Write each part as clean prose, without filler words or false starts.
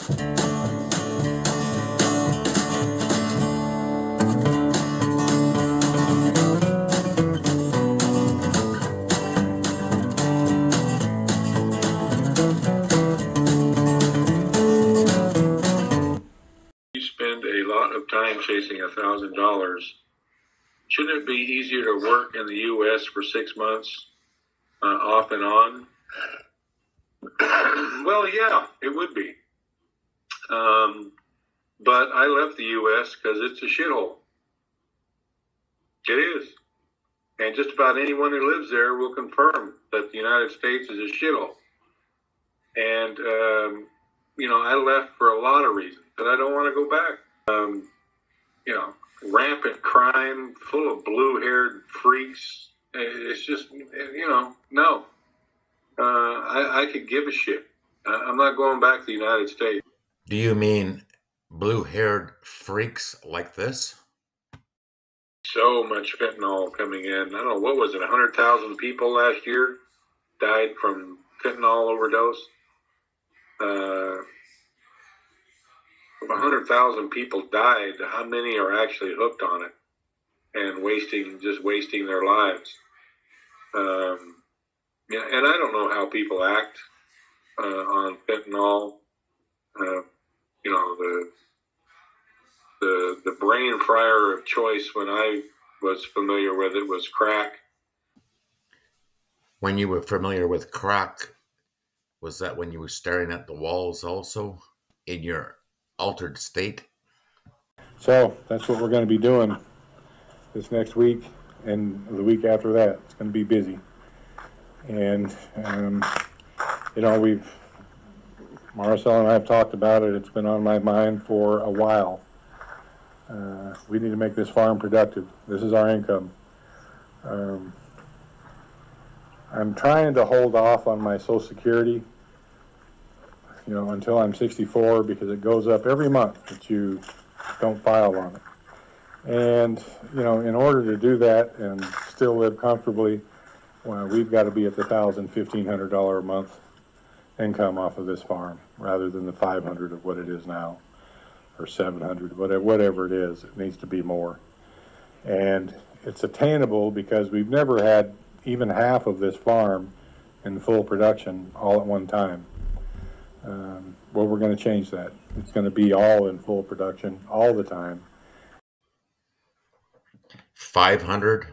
You spend a lot of time chasing $1,000. Shouldn't it be easier to work in the U.S. for 6 months, off and on? Well, yeah, it would be. But I left the U.S. because it's a shithole. It is. And just about anyone who lives there will confirm that the United States is a shithole. And, I left for a lot of reasons, but I don't want to go back. Rampant crime, full of blue-haired freaks. It's just, no. I could give a shit. I'm not going back to the United States. Do you mean blue-haired freaks like this? So much fentanyl coming in. I don't know, what was it, 100,000 people last year died from fentanyl overdose? 100,000 people died. How many are actually hooked on it and wasting their lives? And I don't know how people act on fentanyl. The brain fryer of choice when I was familiar with it was crack. When you were familiar with crack, was that when you were staring at the walls also in your altered state? So that's what we're going to be doing this next week and the week after that. It's going to be busy. And, Marcel and I have talked about it. It's been on my mind for a while. We need to make this farm productive. This is our income. I'm trying to hold off on my Social Security, until I'm 64, because it goes up every month that you don't file on it. And, in order to do that and still live comfortably, well, we've got to be at the $1,000, $1,500 a month income off of this farm, rather than the $500 of what it is now, or $700, whatever it is. It needs to be more. And it's attainable because we've never had even half of this farm in full production all at one time. Well, we're going to change that. It's going to be all in full production all the time. 500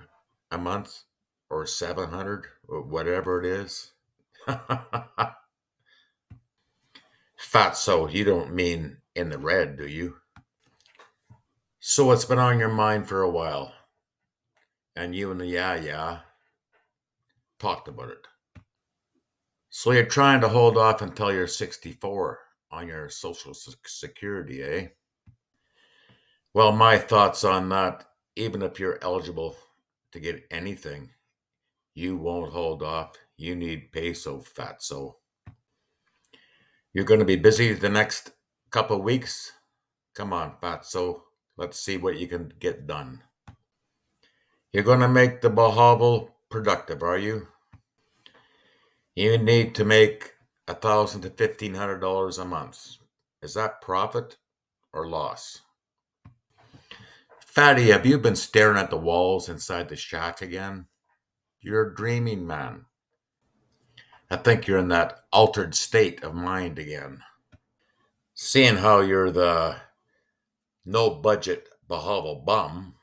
a month or 700 or whatever it is. Fatso, you don't mean in the red, do you? So it's been on your mind for a while, and you and the yeah talked about it. So you're trying to hold off until you're 64 on your Social Security, eh? Well, my thoughts on that, even if you're eligible to get anything, you won't hold off. You need peso, fatso. You're going to be busy the next couple of weeks? Come on, fatso. Let's see what you can get done. You're going to make the Bohovel productive, are you? You need to make $1,000 to $1,500 a month. Is that profit or loss? Fatty, have you been staring at the walls inside the shack again? You're dreaming, man. I think you're in that altered state of mind again. Seeing how you're the no-budget Bohovel bum,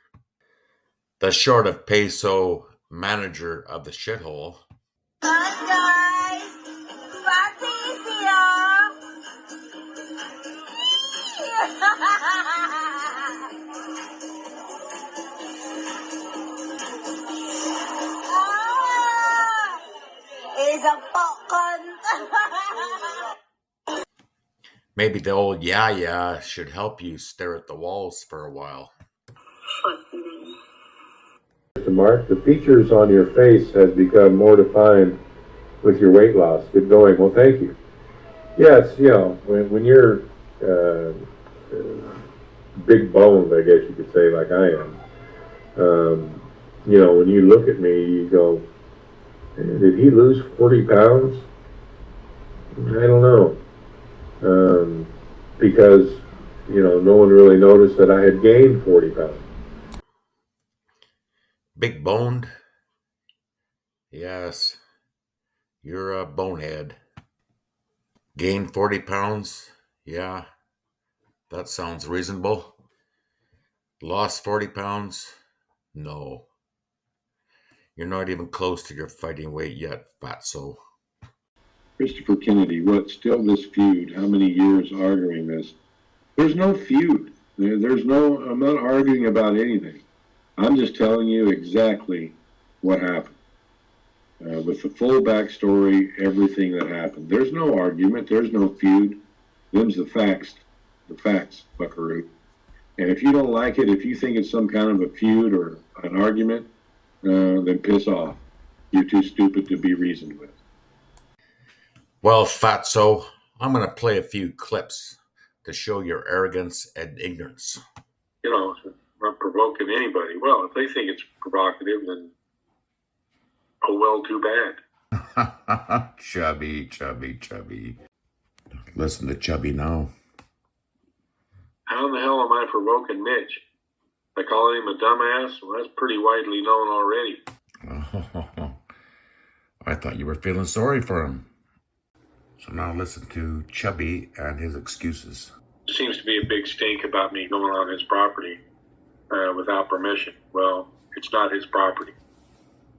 the short of peso manager of the shithole. Hi guys, Fatty's here. It's a popcorn. Maybe the old yeah should help you stare at the walls for a while. Mr. Mark, the features on your face has become more defined with your weight loss. Good going. Well, thank you. Yes, when you're big boned, I guess you could say, like I am, when you look at me, you go, did he lose 40 pounds? I don't know. because, no one really noticed that I had gained 40 pounds. Big boned? Yes, you're a bonehead. Gained 40 pounds? Yeah, that sounds reasonable. Lost 40 pounds? No. You're not even close to your fighting weight yet, fatso. Christopher Kennedy, what's still this feud? How many years arguing this? There's no feud. I'm not arguing about anything. I'm just telling you exactly what happened. With the full backstory, everything that happened. There's no argument. There's no feud. Them's the facts, buckaroo. And if you don't like it, if you think it's some kind of a feud or an argument, then piss off. You're too stupid to be reasoned with. Well, fatso, I'm going to play a few clips to show your arrogance and ignorance. Not provoking anybody. Well, if they think it's provocative, then oh well, too bad. Chubby. Listen to Chubby now. How in the hell am I provoking Mitch? By calling him a dumbass? Well, that's pretty widely known already. Oh, I thought you were feeling sorry for him. So now listen to Chubby and his excuses. There seems to be a big stink about me going on his property without permission. Well, it's not his property.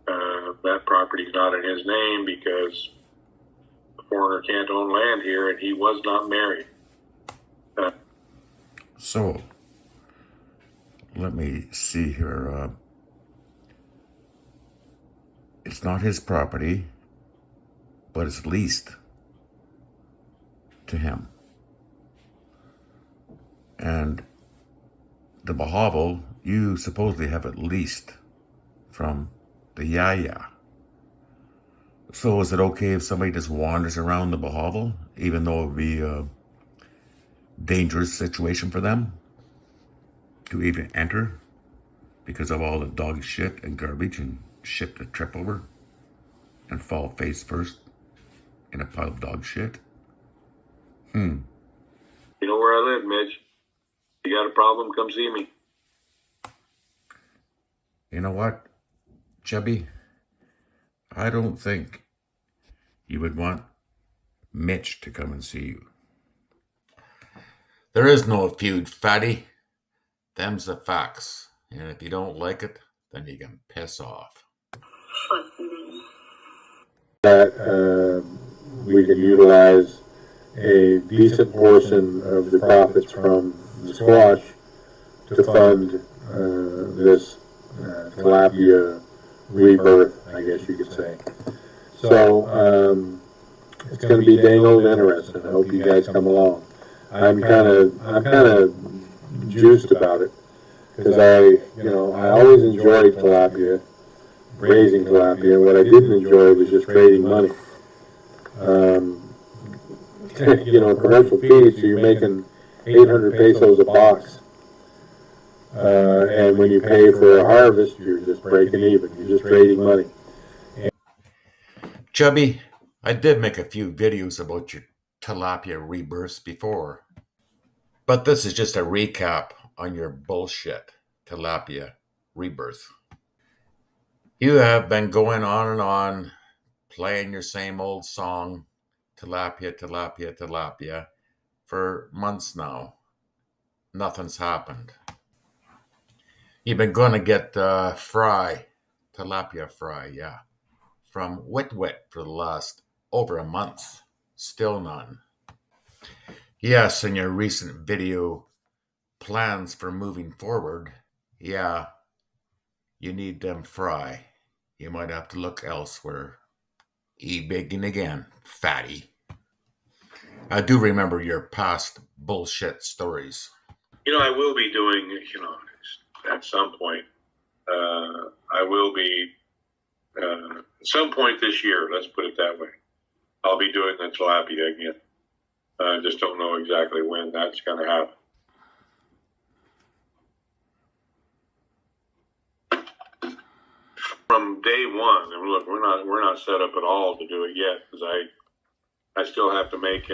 That property's not in his name because the foreigner can't own land here, and he was not married. So, let me see here. It's not his property, but it's leased to him. And the Bahaval, you supposedly have it leased from the Yaya. So is it okay if somebody just wanders around the Bahaval, even though it would be a dangerous situation for them to even enter because of all the dog shit and garbage and shit to trip over and fall face first in a pile of dog shit? You know where I live, Mitch. You got a problem, come see me. You know what, Chubby? I don't think you would want Mitch to come and see you. There is no feud, fatty. Them's the facts. And if you don't like it, then you can piss off. That we can utilize a decent portion of the profits from the squash to fund this tilapia rebirth, I guess you could say. So it's going to be dang old interesting. I hope you guys come along. I'm kind of juiced about it because I always enjoyed tilapia, raising tilapia. What I didn't enjoy was just trading money. Commercial feed, so you're making 800 pesos a box. And when you pay for a harvest, you're just breaking even. You're just trading money. Chubby, I did make a few videos about your tilapia rebirths before. But this is just a recap on your bullshit tilapia rebirth. You have been going on and on, playing your same old song, tilapia, for months now. Nothing's happened. You've been going to get tilapia fry, from Wit for the last over a month. Still none. Yes, in your recent video, plans for moving forward, you need them fry. You might have to look elsewhere. E-bigging again, fatty. I do remember your past bullshit stories. I will be doing, at some point, I will be, at some point this year, let's put it that way, I'll be doing the tilapia again. I just don't know exactly when that's going to happen. From day one, and look, we're not set up at all to do it yet because I still have to make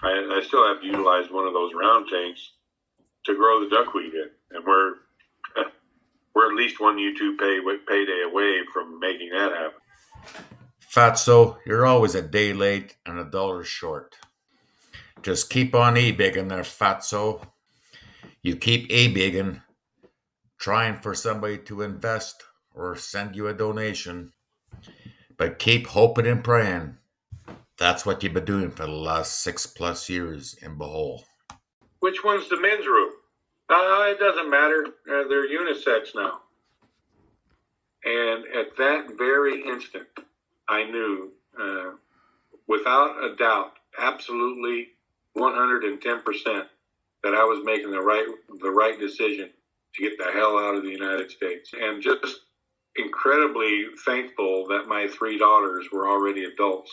I still have to utilize one of those round tanks to grow the duckweed in, and we're at least one YouTube payday away from making that happen. Fatso, you're always a day late and $1 short. Just keep on e-bigging there, Fatso. You keep e-bigging, trying for somebody to invest or send you a donation, but keep hoping and praying. That's what you've been doing for the last 6+ years in Bohol. Which one's the men's room? It doesn't matter. They're unisex now. And at that very instant, I knew, without a doubt, absolutely 110%, that I was making the right decision to get the hell out of the United States. And just incredibly thankful that my 3 daughters were already adults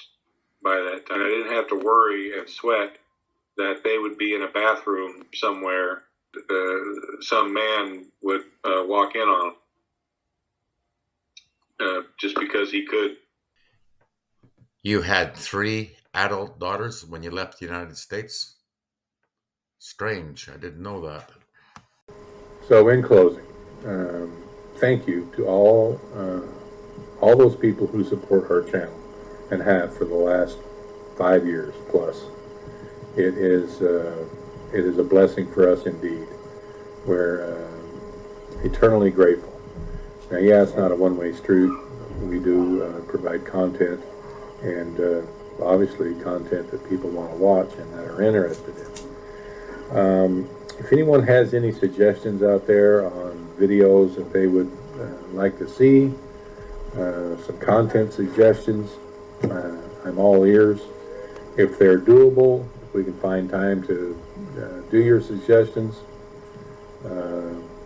by that time. I didn't have to worry and sweat that they would be in a bathroom somewhere. Some man would walk in on them just because he could. You had 3 adult daughters when you left the United States? Strange, I didn't know that. So in closing, thank you to all those people who support our channel and have for the last 5 years plus. It is a blessing for us indeed. We're eternally grateful. Now, yeah, it's not a one-way street. We do provide content, and obviously content that people want to watch and that are interested in. If anyone has any suggestions out there on videos that they would like to see, some content suggestions, I'm all ears. If they're doable, if we can find time to do your suggestions,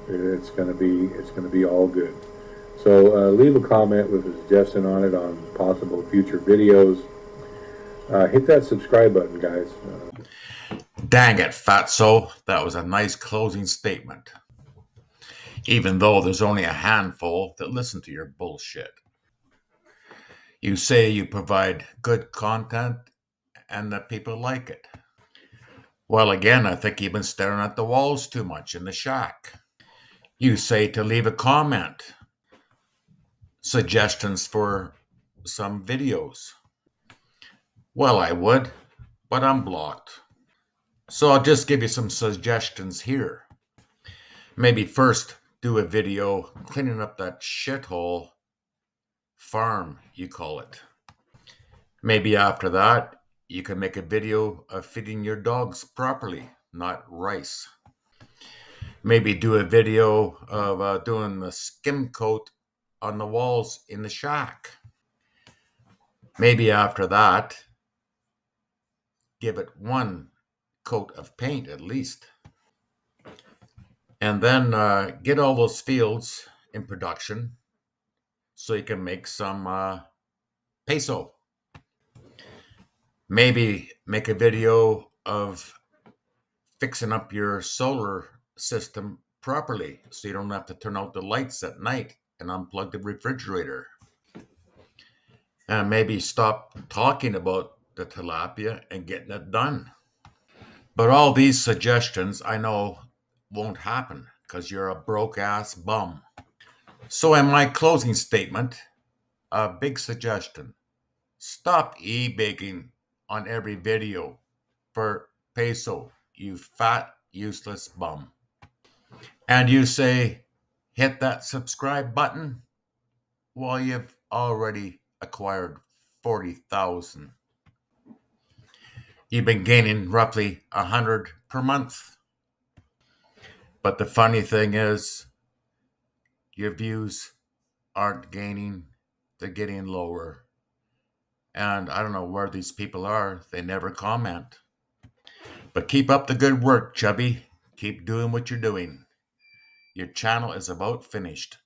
it's going to be all good. So leave a comment with a suggestion on it on possible future videos. Hit that subscribe button, guys. Dang it, Fatso, that was a nice closing statement. Even though there's only a handful that listen to your bullshit. You say you provide good content and that people like it. Well, again, I think you've been staring at the walls too much in the shack. You say to leave a comment. Suggestions for some videos. Well, I would, but I'm blocked. So I'll just give you some suggestions here. Maybe first do a video cleaning up that shithole farm, you call it. Maybe after that, you can make a video of feeding your dogs properly, not rice. Maybe do a video of doing the skim coat on the walls in the shack. Maybe after that, give it 1 coat of paint at least. And then get all those fields in production so you can make some peso. Maybe make a video of fixing up your solar system properly so you don't have to turn out the lights at night and unplug the refrigerator. And maybe stop talking about the tilapia and getting it done. But all these suggestions I know won't happen because you're a broke-ass bum. So in my closing statement, a big suggestion. Stop e-baking on every video for peso, you fat, useless bum. And you say, hit that subscribe button? Well, you've already acquired 40,000. You've been gaining roughly 100 per month. But the funny thing is, your views aren't gaining, they're getting lower. And I don't know where these people are, they never comment. But keep up the good work, Chubby. Keep doing what you're doing. Your channel is about finished.